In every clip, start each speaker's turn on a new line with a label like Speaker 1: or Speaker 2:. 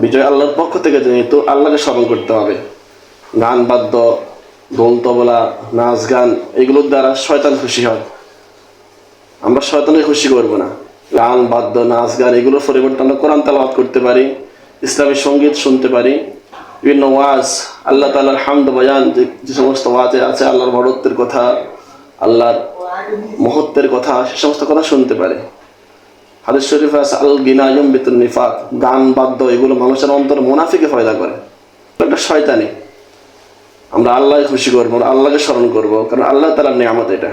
Speaker 1: বিজয় আল্লাহর পক্ষ থেকে, যেহেতু আল্লাহকে স্মরণ করতে হবে। গান বাদ্য, ঢোল তবলা, নাচ গান, এগুলোর দ্বারা শয়তান খুশি হয়। আমরা শয়তানকে খুশি করব না। গান বাদ্য, নাচ গান এগুলোর পরিবর্তে আমরা কোরআন তেলাওয়াত করতে পারি, ইসলামী সঙ্গীত শুনতে পারি, বিভিন্ন ওয়াজ, আল্লাহ তাআলার হামদ বয়ান, যে সমস্ত ওয়াজে আছে আল্লাহর বড়ত্বের কথা, আল্লাহর মহত্বের কথা, সে সমস্ত কথা শুনতে পারে। হাদিস শরীফে আছে আল গিনা ইউমবিতুন নিফাক, গান বাদ্য এগুলো মানুষের অন্তর মুনাফিকে পয়দা করে, এটা শয়তানি। আমরা আল্লাহকে খুশি করবো, আল্লাহকে স্মরণ করবো, কারণ আল্লাহ তাআলার নিয়ামত এটা।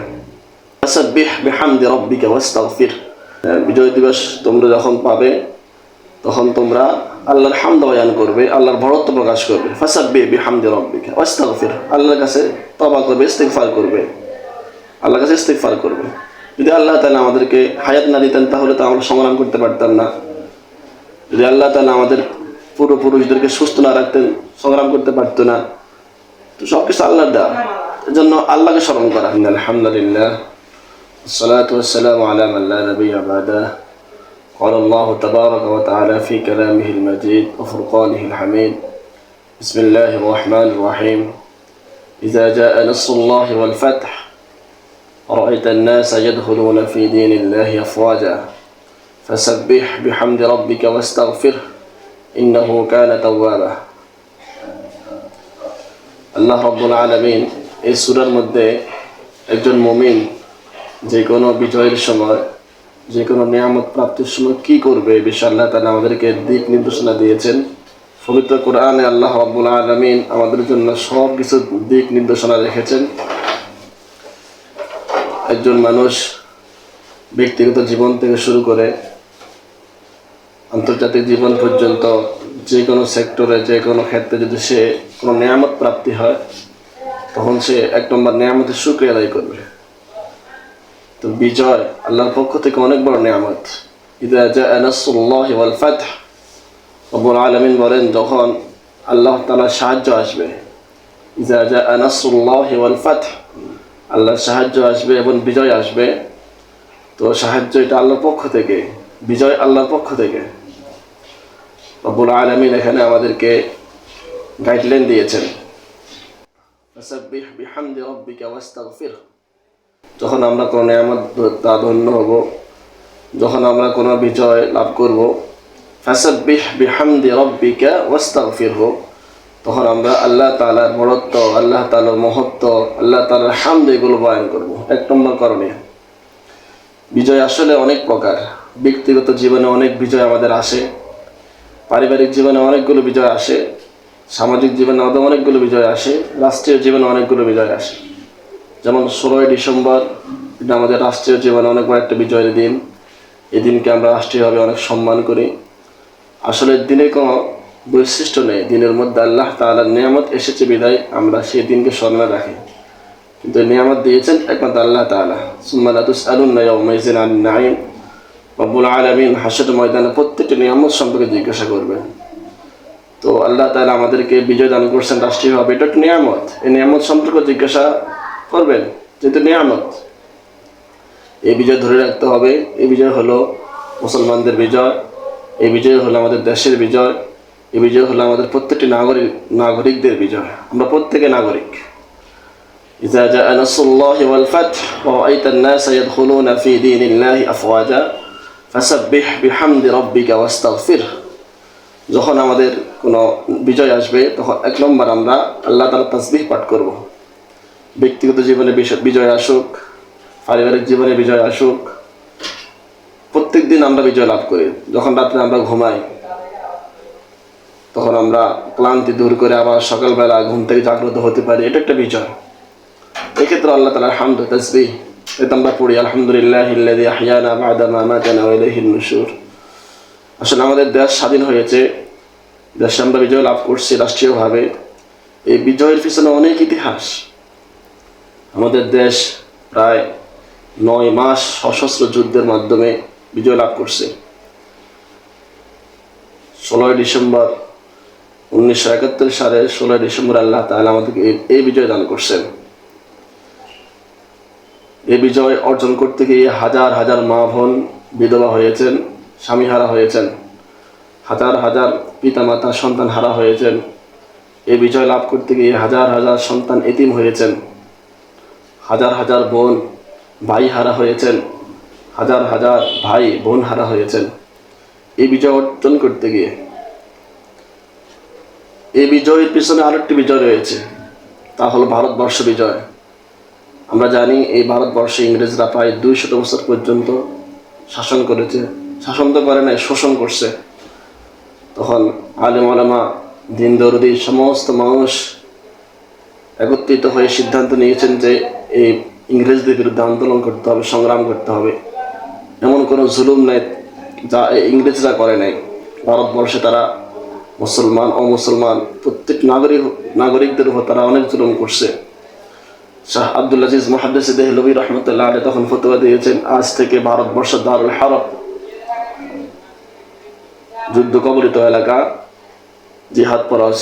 Speaker 1: ফাসাব্বিহ বিহামদি রাব্বিকা ওয়াস্তাগফির। বিজয় দিবস তোমরা যখন পাবে তখন তোমরা আল্লাহর হামদ বয়ান করবে, আল্লাহর বড়ত্ব প্রকাশ করবে। ফাসাব্বিহ বিহামদি রাব্বিকা ওয়াস্তাগফির, আল্লাহর কাছে তওবা করবে, ইস্তিগফার করবে, আল্লাহর কাছে ইস্তিগফার করবে। যদি আল্লাহ তাআলা আমাদেরকে হায়াত না দিতেন তাহলে তো আমরা সংগ্রাম করতে পারতাম না। যদি আল্লাহ তাআলা আমাদের পূর্বপুরুষদেরকে সুস্থ না রাখতেন, সংগ্রাম করতে পারতো না। তো সবকিছু আল্লাহর দেওয়া, এজন্য আল্লাহকে স্মরণ করা। আলহামদুলিল্লাহ, الصلاة والسلام على من لا نبي بعده. قال الله تبارك وتعالى في كلامه المجيد وفرقانه الحميد. بسم الله الرحمن الرحيم. إذا جاء نصر الله والفتح رأيت الناس يدخلون في دين الله أفواجا فسبح بحمد ربك واستغفره إنه كان توابا. আল্লাহ রাব্বুল আলামিন এই সূরার মধ্যে একজন মুমিন যে কোনো বিজয়ের সময়, যে কোনো নিয়ামত প্রাপ্তির সময় কি করবে এই বিষয়ে আল্লাহ তাআলা আমাদেরকে দিক নির্দেশনা দিয়েছেন। পবিত্র কোরআনে আল্লাহ রাব্বুল আলামিন আমাদের জন্য সব কিছু দিক নির্দেশনা রেখেছেন। একজন মানুষ ব্যক্তিগত জীবন থেকে শুরু করে আন্তর্জাতিক জীবন পর্যন্ত যে কোনো সেক্টরে, যে কোনো ক্ষেত্রে যদি সে কোনো নিয়ামত প্রাপ্তি হয় তখন সে এক নম্বর নিয়ামতের শুকরিয়া আদায় করবে। তো বিজয় আল্লাহর পক্ষ থেকে অনেক বড় নিয়ামত। ইযা জাআ নাসরুল্লাহি ওয়াল ফাতহ, রব্বুল আলামিন বলেন যখন আল্লাহ তাআলার সাহায্য আসবে, ইযা জাআ নাসরুল্লাহি ওয়াল ফাতহ, আল্লাহর সাহায্য আসবে এবং বিজয় আসবে। তো সাহায্য এটা আল্লাহর পক্ষ থেকে, বিজয় আল্লাহর পক্ষ থেকে। রব্বুল আলামিন এখানে আমাদেরকে গাইডলাইন দিয়েছেন, ফাসাব্বিহ বিহামদি রাব্বিকা ওয়াস্তাগফির। যখন আমরা কোনো নিয়ামত তা ধন্য হব, যখন আমরা কোনো বিজয় লাভ করব, ফাসাব্বিহ বিহামদি রাব্বিকা ওয়াস্তাগফিরহু, তখন আমরা আল্লাহ তাআলার বড়ত্ব, আল্লাহ তাআলার মহত্ব, আল্লাহ তাআলার হামদ এগুলো বয়ান করব। এক নম্বর করণীয়। বিজয় আসলে অনেক প্রকার। ব্যক্তিগত জীবনে অনেক বিজয় আমাদের আসে, পারিবারিক জীবনে অনেকগুলো বিজয় আসে, সামাজিক জীবনে অনেকগুলো বিজয় আসে, রাষ্ট্রীয় জীবনে অনেকগুলো বিজয় আসে। যেমন 16ই ডিসেম্বর, এটা আমাদের রাষ্ট্রীয় জীবনে অনেক বড় একটা বিজয়ের দিন। এই দিনকে আমরা রাষ্ট্রীয়ভাবে অনেক সম্মান করি। আসলে দিনের কোনো বৈশিষ্ট্য নেই, দিনের মধ্যে আল্লাহ তাআলার নিয়ামত এসেছে বিদায় আমরা সেই দিনকে স্মরণে রাখি। কিন্তু নিয়ামত দিয়েছেন একমাত্র আল্লাহ তাআলা। সুম্মা লা তুসআলুন্না ইয়াওমাইযিন আনিন নাঈম, রব্বুল আলামিন হাসরের ময়দানে প্রত্যেকটি নিয়ামত সম্পর্কে জিজ্ঞাসা করবেন। তো আল্লাহ তাআলা আমাদেরকে বিজয় দান করছেন রাষ্ট্রীয়ভাবে, এটা একটা নিয়ামত। এই নিয়ামত সম্পর্কে জিজ্ঞাসা করবেন, যেহেতু নিয়ামত। এই বিজয় ধরে রাখতে হবে। এই বিজয় হলো মুসলমানদের বিজয়, এই বিজয় হলো আমাদের দেশের বিজয়, এই বিজয় হলো আমাদের প্রত্যেকটি নাগরিকদের বিজয়। আমরা প্রত্যেকে নাগরিক। ইযা জাআ নাসরুল্লাহি ওয়াল ফাতহ ওয়া রাআইতান নাসা ইয়াদখুলুনা ফি দীনিল্লাহি আফওয়াজা ফাসাব্বিহ বিহামদি রাব্বিকা ওয়াস্তাগফির। যখন আমাদের কোনো বিজয় আসবে তখন এক নম্বর আমরা আল্লাহ তাআলার তাসবিহ পাঠ করব। ব্যক্তিগত জীবনে বিজয় আসুক, পারিবারিক জীবনে বিজয় আসুক, প্রত্যেক দিন আমরা বিজয় লাভ করি। যখন রাত্রে আমরা ঘুমাই তখন আমরা ক্লান্তি দূর করে আবার সকালবেলা ঘুম থেকে জাগ্রত হতে পারি, এটা একটা বিজয়। এক্ষেত্রে আল্লাহ তাআলার হামদ তাসবিহ এটা আমরা পড়ি, আলহামদুলিল্লাহিল্লাযী আহইয়ানা বা'দা মা আমাতানা ওয়া ইলাইহিন নুশুর। আসলে আমাদের দেশ স্বাধীন হয়েছে, দেশে আমরা বিজয় লাভ করছি রাষ্ট্রীয়ভাবে। এই বিজয়ের পিছনে অনেক ইতিহাস। আমাদের দেশ প্রায় 9 মাস সশস্ত্র যুদ্ধের মাধ্যমে বিজয় লাভ করছে। 16ই ডিসেম্বর 1971 সালে 16ই ডিসেম্বর আল্লাহ তাআলা আমাদেরকে এই বিজয় দান করছেন। এই বিজয় অর্জন করতে গিয়ে হাজার হাজার মা বোন বিধবা হয়েছেন, স্বামীহারা হয়েছেন। হাজার হাজার পিতামাতা সন্তান হারা হয়েছেন। এই বিজয় লাভ করতে গিয়ে হাজার হাজার সন্তান এতিম হয়েছেন, হাজার হাজার বোন ভাই হারা হয়েছেন, হাজার হাজার ভাই বোন হারা হয়েছেন এই বিজয় অর্জন করতে গিয়ে। এই বিজয়ের পিছনে আরেকটি বিজয় রয়েছে, তা হলো ভারতবর্ষ বিজয়। আমরা জানি এই ভারতবর্ষে ইংরেজরা প্রায় 200 বছর পর্যন্ত শাসন করেছে। শাসন তো করে নাই, শোষণ করছে। তখন আলেম ওলামা, দিন দরদি সমস্ত মানুষ একত্রিত হয়ে সিদ্ধান্ত নিয়েছেন যে এই ইংরেজদের বিরুদ্ধে আন্দোলন করতে হবে, সংগ্রাম করতে হবে। এমন কোনো জুলুম নাই যা ইংরেজরা করে নাই। ভারতবর্ষে তারা মুসলমান অমুসলমান প্রত্যেক নাগরিকদের উপর তারা অনেক জুলুম করছে। শাহ আব্দুল আজিজ মুহাদ্দিস দেহলভী রহমতুল্লাহ আলাইহি তখন ফতোয়া দিয়েছেন, আজ থেকে ভারতবর্ষ দারুল হারব, যুদ্ধ কবলিত এলাকা, জিহাদ পরশ।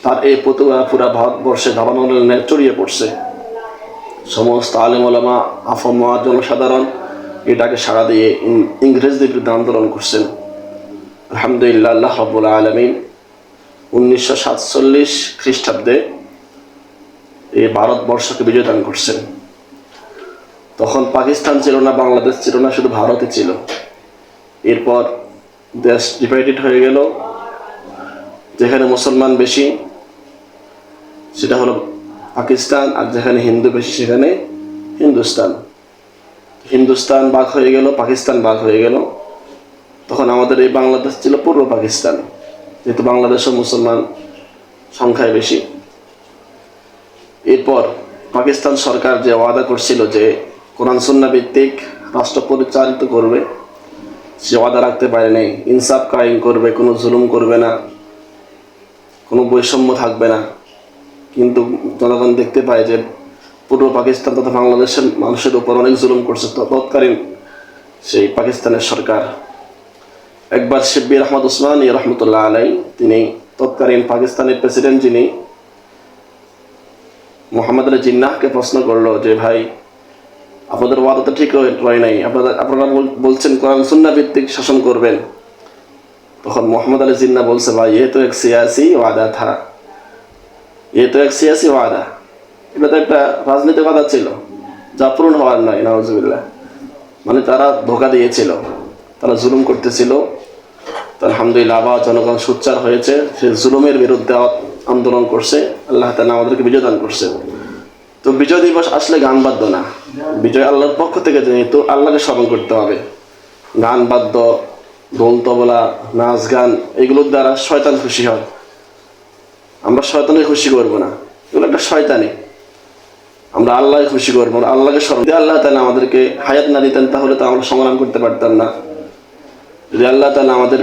Speaker 1: তার এই ফতোয়া পুরা ভারতবর্ষে দাবানলে ছড়িয়ে পড়ছে। সমস্ত আলেম ওলামা, আফম জনসাধারণ এটাকে সাড়া দিয়ে ইংরেজদের বিরুদ্ধে আন্দোলন করছেন। আলহামদুলিল্লাহ, আল্লাহ রাব্বুল আলামিন 1947 খ্রিস্টাব্দে এই ভারতবর্ষকে বিজয় দান করছেন। তখন পাকিস্তান ছিল না, বাংলাদেশ ছিল না, শুধু ভারতই ছিল। এরপর দেশ ডিভাইডেড হয়ে গেল। যেখানে মুসলমান বেশি সেটা হলো পাকিস্তান, আর যেখানে হিন্দু বেশি সেখানে হিন্দুস্তান। হিন্দুস্তান ভাগ হয়ে গেল, পাকিস্তান ভাগ হয়ে গেল। তখন আমাদের এই বাংলাদেশ ছিল পূর্ব পাকিস্তান, যেহেতু বাংলাদেশও মুসলমান সংখ্যায় বেশি। এরপর পাকিস্তান সরকার যে ওয়াদা করছিল যে কোরআন সুন্নাহ ভিত্তিক রাষ্ট্র পরিচালিত করবে, সে ওয়াদা রাখতে পারে নাই। ইনসাফ কায়েম করবে, কোনো জুলুম করবে না, কোনো বৈষম্য থাকবে না। কিন্তু জনগণ দেখতে পায় যে পূর্ব পাকিস্তান তথা বাংলাদেশের মানুষের উপর অনেক জুলুম করছে তৎকালীন সেই পাকিস্তানের সরকার। একবার শিব্বির আহমদ উসমানী রহমতুল্লাহ আলাই, তিনি তৎকালীন পাকিস্তানের প্রেসিডেন্ট, যিনি মোহাম্মদ আলী জিন্নাহকে প্রশ্ন করলো যে ভাই, আপনাদের ওয়াদা তো ঠিক হয় নাই, আপনারা বলছেন কোরআন সুন্নাহ ভিত্তিক শাসন করবেন। তখন মোহাম্মদ আলী জিন্নাহ বলছে, ভাই ये तो एक सियासी वादा था, ये तो एक सियासी वादा, এটা তো একটা রাজনৈতিক ওয়াদা ছিল যা পূরণ হওয়ার নয়। নাউজুবিল্লাহ। মানে তারা ধোঁকা দিয়েছিল, তারা জুলুম করতেছিল। তো আলহামদুলিল্লাহ আবার জনগণ সোচ্চার হয়েছে, সে জুলুমের বিরুদ্ধে আন্দোলন করছে। আল্লাহ তাআলা আমাদেরকে বিজয় দান করছে। তো বিজয় দিবস আসলে গান বাদ্য না, বিজয় আল্লাহর পক্ষ থেকে, যেহেতু আল্লাহকে স্মরণ করতে হবে। গান বাদ্য, দোল তবলা, নাচ গান, এগুলোর দ্বারা শয়তান খুশি হয়। আমরা শয়তানকে খুশি করবো না, এগুলো একটা শয়তানি। আমরা আল্লাহকে খুশি করবো, আল্লাহকে স্মরণ। যদি আল্লাহ তাআলা আমাদেরকে হায়াত না দিতেন তাহলে তো আমরা সংগ্রাম করতে পারতাম না। যদি আল্লাহ তাআলা আমাদের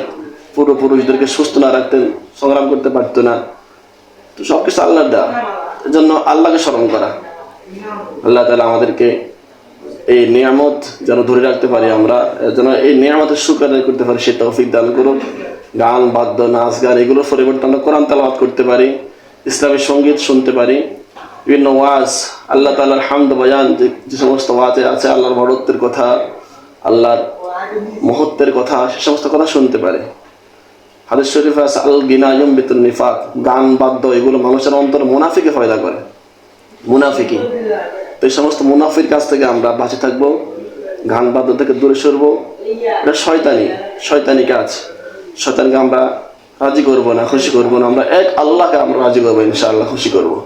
Speaker 1: পূর্বপুরুষদেরকে সুস্থ না রাখতেন, সংগ্রাম করতে পারতো না। তো সবকিছু আল্লাহর দেওয়া, এর জন্য আল্লাহকে স্মরণ করা। আল্লাহ তাআলা আমাদেরকে এই নিয়ামত যেন ধরে রাখতে পারি, আমরা যেন এই নিয়ামতের শুকর আদায় করতে পারি, সে তৌফিক দান করুন। গান বাদ্য, নাচ গান, এগুলোর পরিবর্তে আমরা কোরআন তেলাওয়াত করতে পারি, ইসলামী সঙ্গীত শুনতে পারি, বিভিন্ন ওয়াজ, আল্লাহ তাআলার হামদ বয়ান, যে সমস্ত ওয়াজে আছে আল্লাহর বড়ত্বের কথা, আল্লাহর মহত্বের কথা, সে সমস্ত কথা শুনতে পারে। হাদিস শরীফে আছে, আল গিনা ইউমবিতুন নিফাক, গান বাদ্য এগুলো মানুষের অন্তর মুনাফিকে ফয়দা করে, মুনাফিকি। তো এই সমস্ত মুনাফির কাছ থেকে আমরা বাঁচে থাকবো, গান বাদ্য থেকে দূরে সরবো। এটা শয়তানি কাজ। শয়তানকে আমরা রাজি করবো না, খুশি করবো না। আমরা এক আল্লাহকে আমরা রাজি করবো, ইনশাআল্লাহ খুশি করবো।